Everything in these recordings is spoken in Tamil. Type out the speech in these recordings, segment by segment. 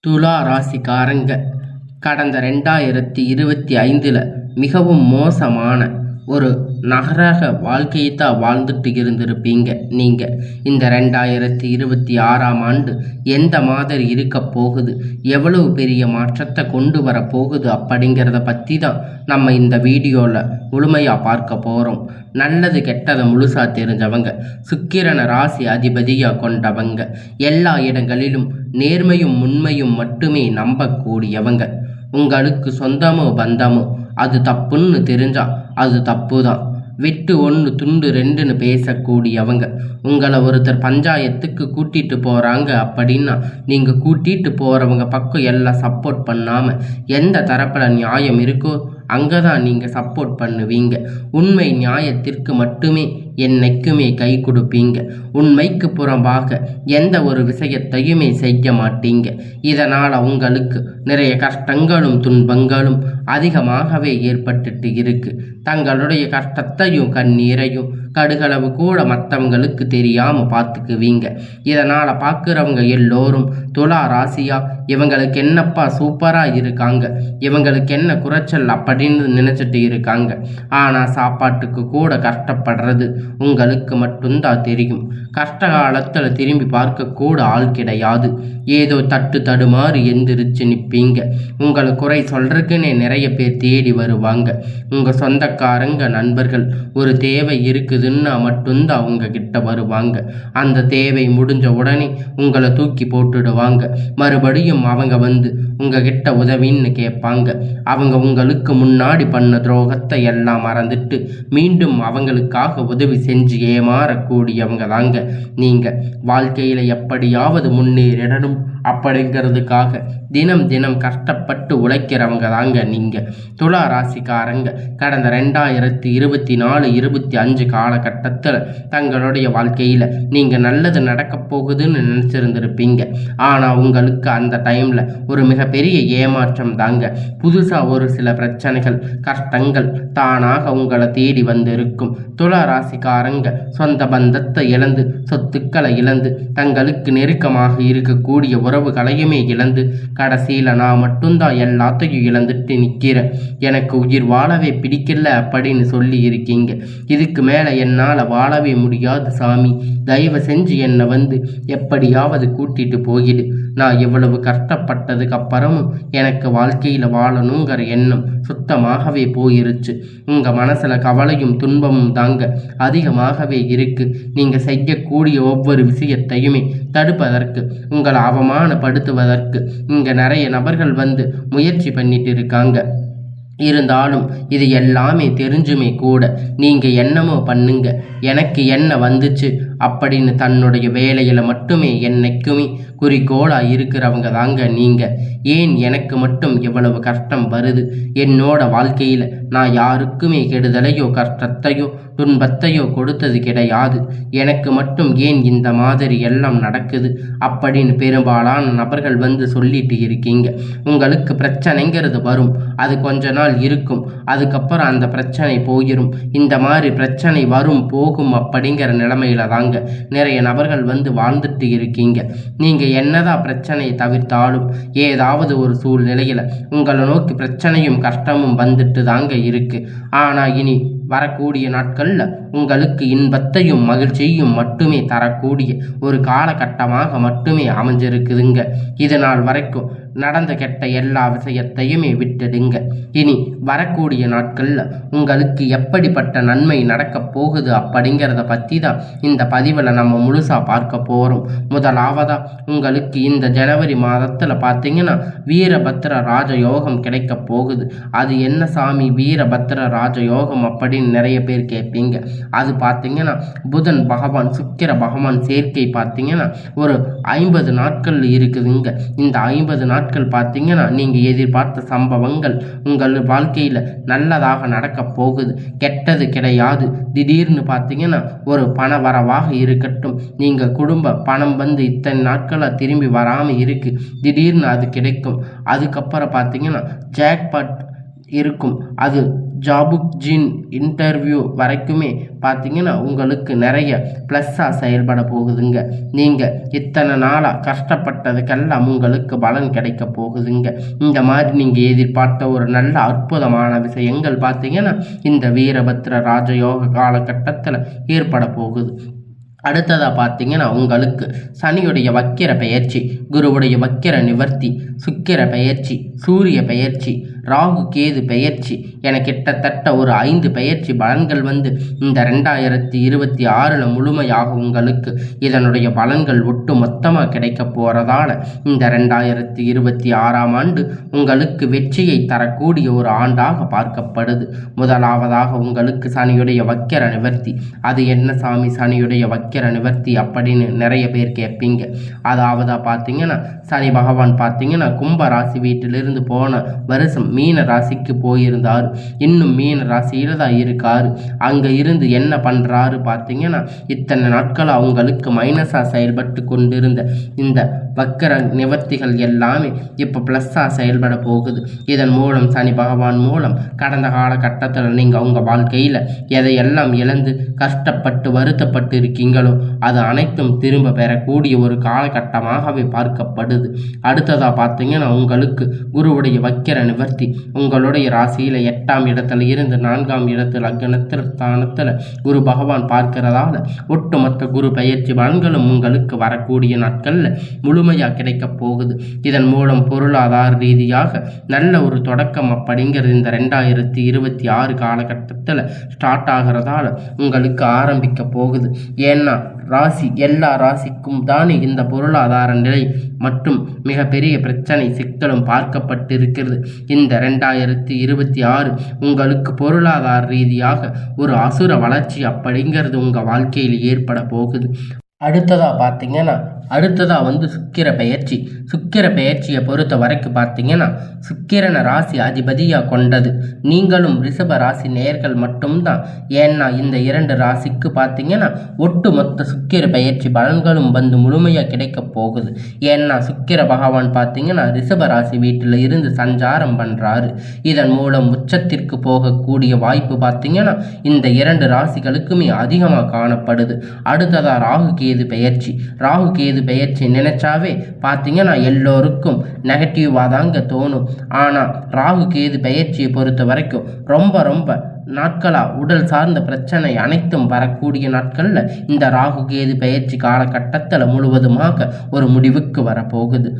துலா ராசிக்காரங்க கடந்த 2025 மிகவும் மோசமான ஒரு நகரக வாழ்க்கையை தான் வாழ்ந்துட்டு இருந்திருப்பீங்க. நீங்கள் இந்த 2026ஆம் ஆண்டு எந்த மாதிரி இருக்க போகுது, எவ்வளவு பெரிய மாற்றத்தை கொண்டு வர போகுது அப்படிங்கிறத பற்றி தான் நம்ம இந்த வீடியோவில் முழுமையாக பார்க்க போகிறோம். நல்லது கெட்டதை முழுசாக தெரிஞ்சவங்க, சுக்கிரன ராசி அதிபதியாக கொண்டவங்க, எல்லா இடங்களிலும் நேர்மையும் உண்மையும் மட்டுமே நம்பக்கூடியவங்க. உங்களுக்கு சொந்தமோ பந்தமோ அது தப்புன்னு தெரிஞ்சா அது தப்பு தான். வெட்டு 1 துண்டு 2ன்னு பேசக்கூடியவங்க. உங்களை ஒருத்தர் பஞ்சாயத்துக்கு கூட்டிட்டு போகிறாங்க அப்படின்னா நீங்கள் கூட்டிட்டு போகிறவங்க பக்கம் எல்லாம் சப்போர்ட் பண்ணாமல் எந்த தரப்பில் நியாயம் இருக்கோ அங்கே தான் நீங்கள் சப்போர்ட் பண்ணுவீங்க. உண்மை நியாயத்திற்கு மட்டுமே என்னைக்குமே கை கொடுப்பீங்க. உண்மைக்கு புறம்பாக எந்த ஒரு விஷயத்தையுமே செய்ய மாட்டீங்க. இதனால் உங்களுக்கு நிறைய கஷ்டங்களும் துன்பங்களும் அதிகமாகவே ஏற்பட்டுட்டு இருக்கு. தங்களுடைய கஷ்டத்தையும் கண்ணீரையும் கடுகளவு கூட மற்றவங்களுக்கு தெரியாமல் பார்த்துக்குவீங்க. இதனால் பார்க்குறவங்க எல்லோரும் துலா ராசியா இவங்களுக்கு என்னப்பா சூப்பராக இருக்காங்க, இவங்களுக்கு என்ன குறைச்சல் அப்படின்னு நினச்சிட்டு இருக்காங்க. ஆனால் சாப்பாட்டுக்கு கூட கஷ்டப்படுறது உங்களுக்கு மட்டும்தான் தெரியும். கஷ்ட காலத்தில் திரும்பி பார்க்கக்கூட ஆள் கிடையாது. ஏதோ தட்டு தடுமாறி எந்திரிச்சு நிற்பீங்க. உங்களை குறை சொல்றதுக்குன்னே நிறைய பேர் தேடி வருவாங்க. உங்கள் சொந்தக்காரங்க நண்பர்கள் ஒரு தேவை இருக்குதுன்னா மட்டும்தான் உங்ககிட்ட வருவாங்க. அந்த தேவை முடிஞ்ச உடனே உங்களை தூக்கி போட்டுடுவாங்க. மறுபடியும் அவங்க வந்து உங்ககிட்ட உதவின்னு கேட்பாங்க. அவங்க உங்களுக்கு முன்னாடி பண்ண துரோகத்தை எல்லாம் மறந்துட்டு மீண்டும் அவங்களுக்காக உதவி செஞ்சு ஏமாறக்கூடியவங்க தாங்க நீங்கள். வாழ்க்கையில் எப்படியாவது முன்னேறிடணும் அப்படிங்கிறதுக்காக தினம் தினம் கஷ்டப்பட்டு உழைக்கிறவங்க தாங்க நீங்கள். துலா ராசிக்காரங்க கடந்த 2024-25 காலகட்டத்தில் தங்களுடைய வாழ்க்கையில் நீங்கள் நல்லது நடக்க போகுதுன்னு நினச்சிருந்துருப்பீங்க. ஆனால் உங்களுக்கு அந்த டைமில் ஒரு மிகப்பெரிய ஏமாற்றம் தாங்க. புதுசாக ஒரு சில பிரச்சனைகள் கஷ்டங்கள் தானாக உங்களை தேடி வந்திருக்கும். துலா ராசிக்காரங்க சொந்த பந்தத்தை இழந்து, சொத்துக்களை இழந்து, தங்களுக்கு நெருக்கமாக இருக்கக்கூடிய உறவுகளையுமே இழந்து, கடைசியில் நான் மட்டும்தான் எல்லாத்தையும் இழந்துட்டு நிற்கிறேன், எனக்கு உயிர் வாழவே பிடிக்கல அப்படின்னு சொல்லி இருக்கீங்க. இதுக்கு மேலே என்னால் வாழவே முடியாது சாமி, தயவு செஞ்சு என்னை வந்து எப்படியாவது கூட்டிட்டு போயிடு. நான் எவ்வளவு கஷ்டப்பட்டதுக்கு அப்புறமும் எனக்கு வாழ்க்கையில் வாழணுங்கிற எண்ணம் சுத்தமாகவே போயிருச்சு. உங்கள் மனசில் கவலையும் துன்பமும் தாங்க அதிகமாகவே இருக்கு. நீங்கள் செய்யக்கூடிய ஒவ்வொரு விஷயத்தையுமே தடுப்பதற்கு, உங்களை அவமானப்படுத்துவதற்கு இங்கே நிறைய நபர்கள் வந்து முயற்சி பண்ணிட்டு இருக்காங்க. இருந்தாலும் இது எல்லாமே தெரிஞ்சுமே கூட நீங்கள் என்னமோ பண்ணுங்க, எனக்கு என்ன வந்துச்சு அப்படின்னு தன்னுடைய வேலையில் மட்டுமே என்னைக்குமே குறிக்கோளாக இருக்கிறவங்க தாங்க நீங்கள். ஏன் எனக்கு மட்டும் எவ்வளவு கஷ்டம் வருது? என்னோட வாழ்க்கையில் நான் யாருக்குமே கெடுதலையோ கஷ்டத்தையோ துன்பத்தையோ கொடுத்தது கிடையாது. எனக்கு மட்டும் ஏன் இந்த மாதிரி எல்லாம் நடக்குது அப்படின்னு பெரும்பாலான நபர்கள் வந்து சொல்லிட்டு இருக்கீங்க. உங்களுக்கு பிரச்சனைங்கிறது வரும், அது கொஞ்ச நாள் இருக்கும், அதுக்கப்புறம் அந்த பிரச்சனை போயிடும். இந்த மாதிரி பிரச்சனை வரும் போகும் அப்படிங்கிற நிலைமையில தாங்க நிறைய நபர்கள் வந்து வாழ்ந்துட்டு இருக்கீங்க. நீங்கள் என்னதான் பிரச்சனையை தவிர்த்தாலும் ஏதாவது ஒரு சூழ்நிலையில் உங்களை நோக்கி பிரச்சனையும் கஷ்டமும் வந்துட்டு தாங்க இருக்கு. ஆனால் இனி வரக்கூடிய நாட்களில் உங்களுக்கு இன்பத்தையும் மகிழ்ச்சியையும் மட்டுமே தரக்கூடிய ஒரு காலகட்டமாக மட்டுமே அமைஞ்சிருக்குதுங்க. இது நாள் வரைக்கும் நடந்த கெட்ட எல்லா விஷயத்தையுமே விட்டுடுங்க. இனி வரக்கூடிய நாட்களில் உங்களுக்கு எப்படிப்பட்ட நன்மை நடக்க போகுது அப்படிங்கிறத பற்றி தான் இந்த பதிவில் நம்ம முழுசாக பார்க்க போகிறோம். முதலாவதாக உங்களுக்கு இந்த ஜனவரி மாதத்தில் பார்த்தீங்கன்னா வீரபத்திர ராஜயோகம் கிடைக்க போகுது. அது என்ன சாமி வீரபத்திர ராஜயோகம் அப்படின்னு நிறைய பேர் கேட்பீங்க. அது பார்த்தீங்கன்னா புதன் பகவான் சுக்கிர பகவான் சேர்க்கை பார்த்தீங்கன்னா ஒரு 50 நாட்கள் இருக்குதுங்க. இந்த 50 நாட்கள் பார்த்தீங்கன்னா நீங்கள் எதிர்பார்த்த சம்பவங்கள் உங்கள் வாழ்க்கையில் நல்லதாக நடக்க போகுது. கெட்டது கிடையாது. திடீர்னு பார்த்தீங்கன்னா ஒரு பண வரவாக இருக்கட்டும், நீங்கள் குடும்ப பணம் வந்து இத்தனை நாட்களாக திரும்பி வராமல் இருக்கு, திடீர்னு அது கிடைக்கும். அதுக்கப்புறம் பார்த்தீங்கன்னா ஜாக்பாட் இருக்கும். அது ஜாபுக் இன்டர்வியூ வரைக்குமே பார்த்தீங்கன்னா உங்களுக்கு நிறைய ப்ளஸ்ஸாக செயல்பட போகுதுங்க. நீங்கள் இத்தனை நாளாக கஷ்டப்பட்டதுக்கெல்லாம் உங்களுக்கு பலன் கிடைக்க போகுதுங்க. இந்த மாதிரி நீங்கள் எதிர்பார்த்த ஒரு நல்ல அற்புதமான விஷயங்கள் பார்த்தீங்கன்னா இந்த வீரபத்ர ராஜயோக காலகட்டத்தில் ஏற்பட போகுது. அடுத்ததாக பார்த்தீங்கன்னா உங்களுக்கு சனியுடைய வக்கிர பெயர்ச்சி, குருவுடைய வக்கிர நிவர்த்தி, சுக்கிர பெயர்ச்சி, சூரிய பெயர்ச்சி, ராகு கேது பெயர்ச்சி என கிட்டத்தட்ட ஒரு 5 பெயர்ச்சி பலன்கள் இந்த 2026 முழுமையாக உங்களுக்கு இதனுடைய பலன்கள் ஒட்டு மொத்தமாக கிடைக்க போகிறதால இந்த 2026ஆம் ஆண்டு உங்களுக்கு வெற்றியை தரக்கூடிய ஒரு ஆண்டாக பார்க்கப்படுது. முதலாவதாக உங்களுக்கு சனியுடைய வக்கிர நிவர்த்தி. அது என்ன சாமி சனியுடைய வக்கிர நிவர்த்தி அப்படின்னு நிறைய பேர் கேட்பீங்க. அதாவது பார்த்தீங்கன்னா சனி பகவான் பார்த்தீங்கன்னா கும்ப ராசி வீட்டிலிருந்து போன வருஷம் மீன ராசிக்கு போயிருந்தார். இன்னும் மீன ராசியில தான் இருக்காரு. அங்க இருந்து என்ன பண்றாரு பார்த்தீங்கன்னா இத்தனை நாட்கள் அவங்களுக்கு மைனஸா செயல்பட்டு கொண்டிருந்த இந்த வக்கர நிவர்த்திகள் எல்லாமே இப்போ ப்ளஸ்ஸாக செயல்பட போகுது. இதன் மூலம் சனி பகவான் மூலம் கடந்த காலகட்டத்தில் நீங்கள் உங்கள் வாழ்க்கையில் எதையெல்லாம் இழந்து கஷ்டப்பட்டு வருத்தப்பட்டு இருக்கீங்களோ அது அனைத்தும் திரும்ப பெறக்கூடிய ஒரு காலகட்டமாகவே பார்க்கப்படுது. அடுத்ததாக பார்த்தீங்கன்னா உங்களுக்கு குருவுடைய வக்கிர நிவர்த்தி. உங்களுடைய ராசியில் 8ஆம் இடத்துல இருந்து 4ஆம் இடத்துல லக்னத்தில் ஸ்தானத்தில் குரு பகவான் பார்க்கிறதால ஒட்டுமொத்த குரு பயிற்சி பலன்களும் உங்களுக்கு வரக்கூடிய நாட்களில் முழுமையாக கிடைக்க போகுது. இதன் மூலம் பொருளாதார ரீதியாக நல்ல ஒரு தொடக்கம் அப்படிங்கிறது இந்த 2026 காலகட்டத்தில் ஸ்டார்ட் ஆகிறதால உங்களுக்கு ஆரம்பிக்க போகுது. ஏன்னா ராசி எல்லா ராசிக்கும் தானே இந்த பொருளாதார நிலை மற்றும் மிகப்பெரிய பிரச்சனை சிக்கலும் பார்க்கப்பட்டிருக்கிறது. இந்த 2026 உங்களுக்கு பொருளாதார ரீதியாக ஒரு அசுர வளர்ச்சி அப்படிங்கிறது உங்கள் வாழ்க்கையில் ஏற்பட போகுது. அடுத்ததாக பார்த்தீங்கன்னா சுக்கிர பெயர்ச்சி. சுக்கிர பெயர்ச்சியை பொறுத்த வரைக்கும் பார்த்தீங்கன்னா சுக்கிரனை ராசி அதிபதியாக கொண்டது. நீங்களும் ரிஷப ராசி நேயர்கள் மட்டும்தான். ஏன்னா இந்த 2 ராசிக்கு பார்த்தீங்கன்னா ஒட்டு மொத்த சுக்கிர பெயர்ச்சி பலன்களும் முழுமையாக கிடைக்க போகுது. ஏன்னா சுக்கிர பகவான் பார்த்தீங்கன்னா ரிஷப ராசி வீட்டில் இருந்து சஞ்சாரம் பண்ணுறாரு. இதன் மூலம் உச்சத்திற்கு போகக்கூடிய வாய்ப்பு பார்த்தீங்கன்னா இந்த 2 ராசிகளுக்குமே அதிகமாக காணப்படுது. அடுத்ததாக ராகு கேது பெயர்ச்சி நினைச்சாவே பார்த்தீங்கன்னா எல்லோருக்கும் நெகட்டிவாக தாங்க தோணும். ஆனால் ராகு கேது பெயர்ச்சியை பொறுத்த வரைக்கும் ரொம்ப நாட்களாக உடல் சார்ந்த பிரச்சனை அனைத்தும் வரக்கூடிய நாட்களில் இந்த ராகு கேது பெயர்ச்சி காலகட்டத்தில் முழுவதுமாக ஒரு முடிவுக்கு வரப்போகுது.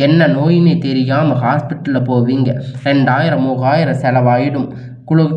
என்ன நோயின்னு தெரியாமல் ஹாஸ்பிட்டலில் போவீங்க. 2000-3000 செலவாயிடும்.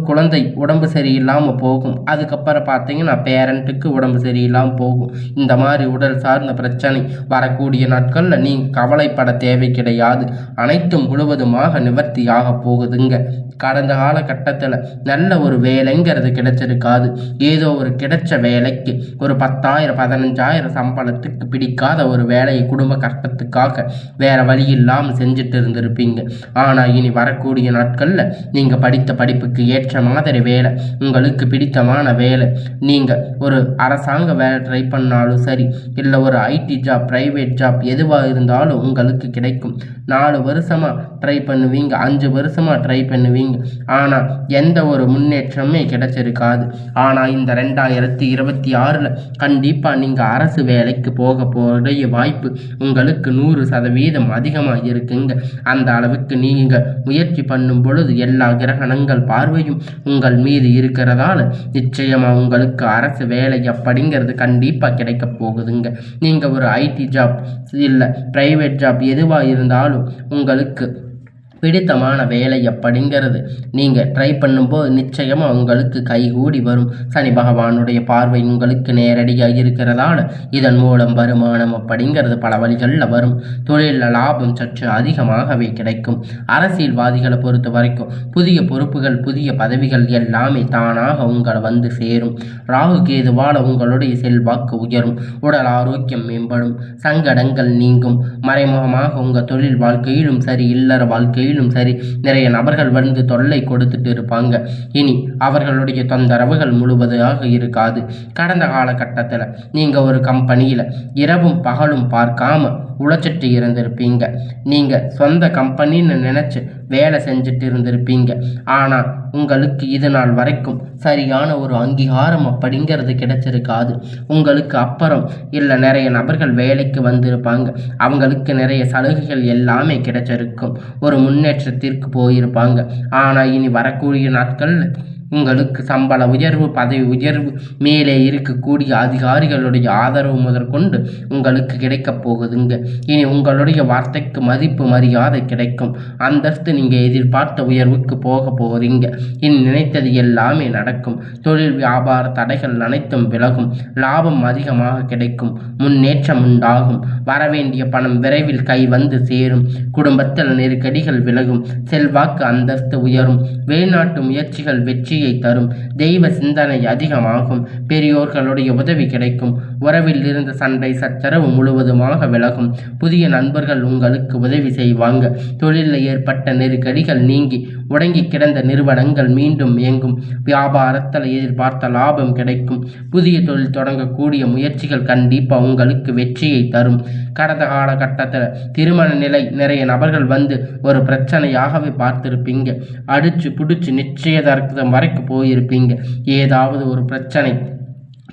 குழந்தை உடம்பு சரியில்லாமல் போகும். அதுக்கப்புறம் பார்த்தீங்கன்னா பேரண்ட்டுக்கு உடம்பு சரியில்லாமல் போகும். இந்த மாதிரி உடல் சார்ந்த பிரச்சனை வரக்கூடிய நாட்களில் நீங்கள் கவலைப்பட தேவை கிடையாது. அனைத்தும் முழுவதுமாக நிவர்த்தியாக போகுதுங்க. கடந்த காலகட்டத்தில் நல்ல ஒரு வேலைங்கிறது கிடைச்சிருக்காது. ஏதோ ஒரு கிடைச்ச வேலைக்கு ஒரு 10,000-15,000 சம்பளத்துக்கு பிடிக்காத ஒரு வேலையை குடும்ப கஷ்டத்துக்காக வேற வழி இல்லாமல் செஞ்சுட்டு இருந்திருப்பீங்க. ஆனால் இனி வரக்கூடிய நாட்களில் நீங்கள் படித்த படிப்புக்கு ஏற்ற மாதிரி வேலை, உங்களுக்கு பிடித்தமான வேலை, நீங்கள் ஒரு அரசாங்க வேலை ட்ரை பண்ணாலும் சரி, இல்லை ஒரு ஐடி ஜாப், பிரைவேட் ஜாப் எதுவாக இருந்தாலும் உங்களுக்கு கிடைக்கும். 4 வருஷமாக ட்ரை பண்ணுவீங்க, 5 வருஷமாக ட்ரை பண்ணுவீங்க. ஆனால் எந்த ஒரு முன்னேற்றமே கிடைச்சிருக்காது. ஆனால் இந்த 2026 கண்டிப்பாக நீங்கள் அரசு வேலைக்கு போக போகிற வாய்ப்பு உங்களுக்கு 100% அதிகமாக இருக்குங்க. அந்த அளவுக்கு நீங்கள் முயற்சி பண்ணும் பொழுது எல்லா கிரகணங்கள் பார்வையும் உங்கள் மீது இருக்கிறதால நிச்சயமாக உங்களுக்கு அரசு வேலை அப்படிங்கிறது கண்டிப்பாக கிடைக்க போகுதுங்க. நீங்கள் ஒரு ஐடி ஜாப் இல்லை பிரைவேட் ஜாப் எதுவாக இருந்தாலும் உங்களுக்கு பிடித்தமான வேலை அப்படிங்கிறது நீங்கள் ட்ரை பண்ணும்போது நிச்சயமாக உங்களுக்கு கைகூடி வரும். சனி பகவானுடைய பார்வை உங்களுக்கு நேரடியாக இருக்கிறதால இதன் மூலம் வருமானம் அப்படிங்கிறது பல வழிகளில் வரும். தொழிலில் லாபம் சற்று அதிகமாகவே கிடைக்கும். அரசியல்வாதிகளை பொறுத்த வரைக்கும் புதிய பொறுப்புகள், புதிய பதவிகள் எல்லாமே தானாக உங்களை சேரும். ராகு கேதுவால் உங்களுடைய செல்வாக்கு உயரும். உடல் ஆரோக்கியம் மேம்படும். சங்கடங்கள் நீங்கும். மறைமுகமாக உங்கள் தொழில் வாழ்க்கையிலும் சரி, இல்லற வாழ்க்கையிலும் வாழ்க்கையிலும் சரி நிறைய நபர்கள் வந்து தொல்லை கொடுத்துட்டு இருப்பாங்க. இனி அவர்களுடைய தொந்தரவுகள் முழுவதாக இருக்காது. கடந்த காலகட்டத்தில் நீங்கள் ஒரு கம்பெனியில் இரவும் பகலும் பார்க்காம உழைச்சிட்டு இருந்திருப்பீங்க. நீங்கள் சொந்த கம்பெனின்னு நினச்சி வேலை செஞ்சுட்டு இருந்திருப்பீங்க. ஆனால் உங்களுக்கு இது நாள் வரைக்கும் சரியான ஒரு அங்கீகாரம் அப்படிங்கிறது கிடைச்சிருக்காது. உங்களுக்கு அப்புறம் இல்லை நிறைய நபர்கள் வேலைக்கு வந்திருப்பாங்க. அவங்களுக்கு நிறைய சலுகைகள் எல்லாமே கிடைச்சிருக்கும். ஒரு முன்னேற்றத்திற்கு போயிருப்பாங்க. ஆனால் இனி வரக்கூடிய நாட்களில் உங்களுக்கு சம்பள உயர்வு, பதவி உயர்வு, மேலே இருக்கக்கூடிய அதிகாரிகளுடைய ஆதரவு முதற்கொண்டு உங்களுக்கு கிடைக்கப் போகுதுங்க. இனி உங்களுடைய வார்த்தைக்கு மதிப்பு மரியாதை கிடைக்கும். அந்தஸ்து நீங்கள் எதிர்பார்த்த உயர்வுக்கு போக போகிறீங்க. இனி நினைத்தது எல்லாமே நடக்கும். தொழில் வியாபார தடைகள் அனைத்தும் விலகும். லாபம் அதிகமாக கிடைக்கும். முன்னேற்றம் உண்டாகும். வரவேண்டிய பணம் விரைவில் கை வந்து சேரும். குடும்பத்தில் நெருக்கடிகள் விலகும். செல்வாக்கு அந்தஸ்து உயரும். வெளிநாட்டு முயற்சிகள் வெற்றியை தரும். தெய்வ சிந்தனை அதிகமாகும். பெரியோர்களுடைய உதவி கிடைக்கும். உறவில் இருந்த சண்டை சச்சரவு முழுவதுமாக விலகும். புதிய நண்பர்கள் உங்களுக்கு உதவி செய்வாங்க. தொழிலில் ஏற்பட்ட நெருக்கடிகள் நீங்கி முடங்கி கிடந்த நிறுவனங்கள் மீண்டும் இயங்கும். வியாபாரத்தில் எதிர்பார்த்த லாபம் கிடைக்கும். புதிய தொழில் தொடங்கக்கூடிய முயற்சிகள் கண்டிப்பாக உங்களுக்கு வெற்றியை தரும். கடந்த காலகட்டத்தில் திருமண நிலை நிறைய நபர்கள் வந்து ஒரு பிரச்சனையாகவே பார்த்துருப்பீங்க. அடிச்சு பிடிச்சி நிச்சயதார்த்தம் வரைக்கும் போயிருப்பீங்க. ஏதாவது ஒரு பிரச்சனை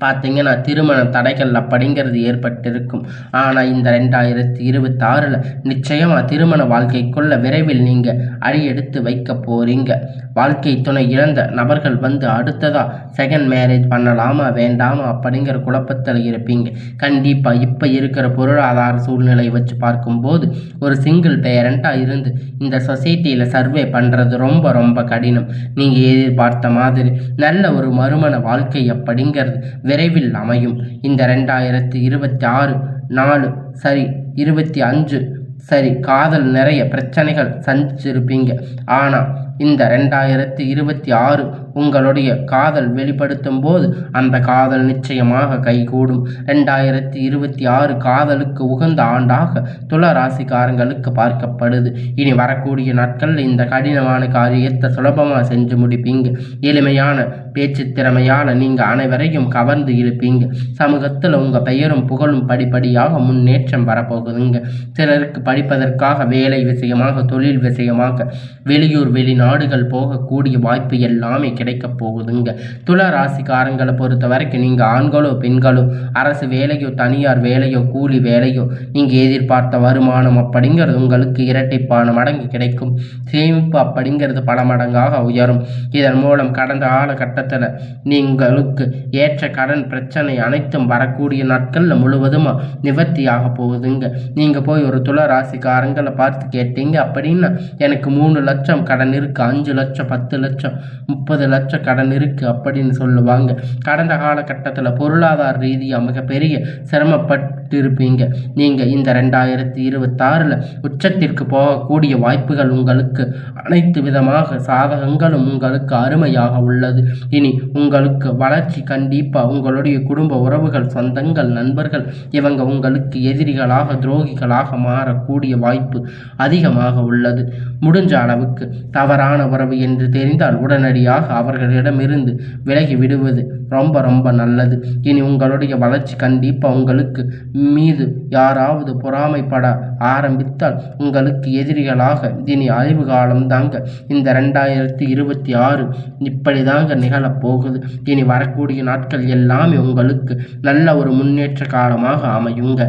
பார்த்தீங்கன்னா திருமண தடைகள் அப்படிங்கிறது ஏற்பட்டிருக்கும். ஆனால் இந்த 2026 நிச்சயமாக திருமண வாழ்க்கைக்குள்ள விரைவில் நீங்கள் அடியெடுத்து வைக்க போகிறீங்க. வாழ்க்கை துணை இழந்த நபர்கள் வந்து அடுத்ததாக செகண்ட் மேரேஜ் பண்ணலாமா வேண்டாமா அப்படிங்கிற குழப்பத்தில் இருப்பீங்க. கண்டிப்பாக இப்போ இருக்கிற பொருளாதார சூழ்நிலை வச்சு பார்க்கும்போது ஒரு சிங்கிள் பேரண்ட்டாக இருந்து இந்த சொசைட்டியில் சர்வே பண்ணுறது ரொம்ப ரொம்ப கடினம். நீங்கள் எதிர்பார்த்த மாதிரி நல்ல ஒரு மறுமண வாழ்க்கை அப்படிங்கிறது விரைவில் அமையும். இந்த 2026 4 சரி 25 சரி காதல் நிறைய பிரச்சனைகள் சந்திச்சிருப்பீங்க. ஆனால் இந்த 2026 உங்களுடைய காதல் வெளிப்படுத்தும் போது அந்த காதல் நிச்சயமாக கைகூடும். 2026 காதலுக்கு உகந்த ஆண்டாக துலா ராசிக்காரங்களுக்கு பார்க்கப்படுது. இனி வரக்கூடிய நாட்களில் இந்த கடினமான காரியத்தை சுலபமாக செஞ்சு முடிப்பீங்க. எளிமையான பேச்சு திறமையால் நீங்கள் அனைவரையும் கவர்ந்து இழுப்பீங்க. சமூகத்தில் உங்கள் பெயரும் புகழும் படிப்படியாக முன்னேற்றம் வரப்போகுதுங்க. சிலருக்கு படிப்பதற்காக வேலை விஷயமாக தொழில் விஷயமாக வெளியூர் வெளிநாடுகள் போகக்கூடிய வாய்ப்பு எல்லாமே கிடைக்கப் போகுதுங்க. துலா ராசிக்காரங்களை பொறுத்த வரைக்கும் நீங்கள் ஆண்களோ பெண்களோ அரசு வேலையோ தனியார் வேலையோ கூலி வேலையோ நீங்கள் எதிர்பார்த்த வருமானம் அப்படிங்கிறது உங்களுக்கு இரட்டைப்பான மடங்கு கிடைக்கும். சேமிப்பு அப்படிங்கிறது பல மடங்காக உயரும். இதன் மூலம் கடந்த காலகட்டத்தில் நீங்களுக்கு ஏற்ற கடன் பிரச்சனை அனைத்தும் வரக்கூடிய நாட்களில் முழுவதுமாக நிவர்த்தியாக போகுதுங்க. நீங்கள் போய் ஒரு துலா ராசிக்காரங்களை பார்த்து கேட்டீங்க அப்படின்னா எனக்கு 3 லட்சம் கடன் இருக்கு, 5 லட்சம் 10 லட்சம் 30 லட்சம் கடன் இருக்கு அப்படின்னு சொல்லுவாங்க. கடந்த காலகட்டத்தில் பொருளாதார ரீதியாக மிகப்பெரிய சிரமப்பட்டு இருப்பீங்க. நீங்கள் இந்த 2026 உச்சத்திற்கு போகக்கூடிய வாய்ப்புகள் உங்களுக்கு அனைத்து விதமாக சாதகங்களும் உங்களுக்கு அருமையாக உள்ளது. இனி உங்களுக்கு வளர்ச்சி கண்டிப்பாக. உங்களுடைய குடும்ப உறவுகள், சொந்தங்கள், நண்பர்கள் இவங்க உங்களுக்கு எதிரிகளாக துரோகிகளாக மாறக்கூடிய வாய்ப்பு அதிகமாக உள்ளது. முடிஞ்ச அளவுக்கு தவறான உறவு என்று தெரிந்தால் உடனடியாக அவர்களிடமிருந்து விலகி விடுவது ரொம்ப ரொம்ப நல்லது. இனி உங்களுடைய வளர்ச்சி கண்டிப்பாக. உங்களுக்கு மீது யாராவது பொறாமைப்பட ஆரம்பித்தால் உங்களுக்கு எதிரிகளாக இனி அழிவு காலம் தாங்க. இந்த 2026 இப்படி தாங்க நிகழப்போகுது. இனி வரக்கூடிய நாட்கள் எல்லாமே உங்களுக்கு நல்ல ஒரு முன்னேற்ற காலமாக அமையுங்க.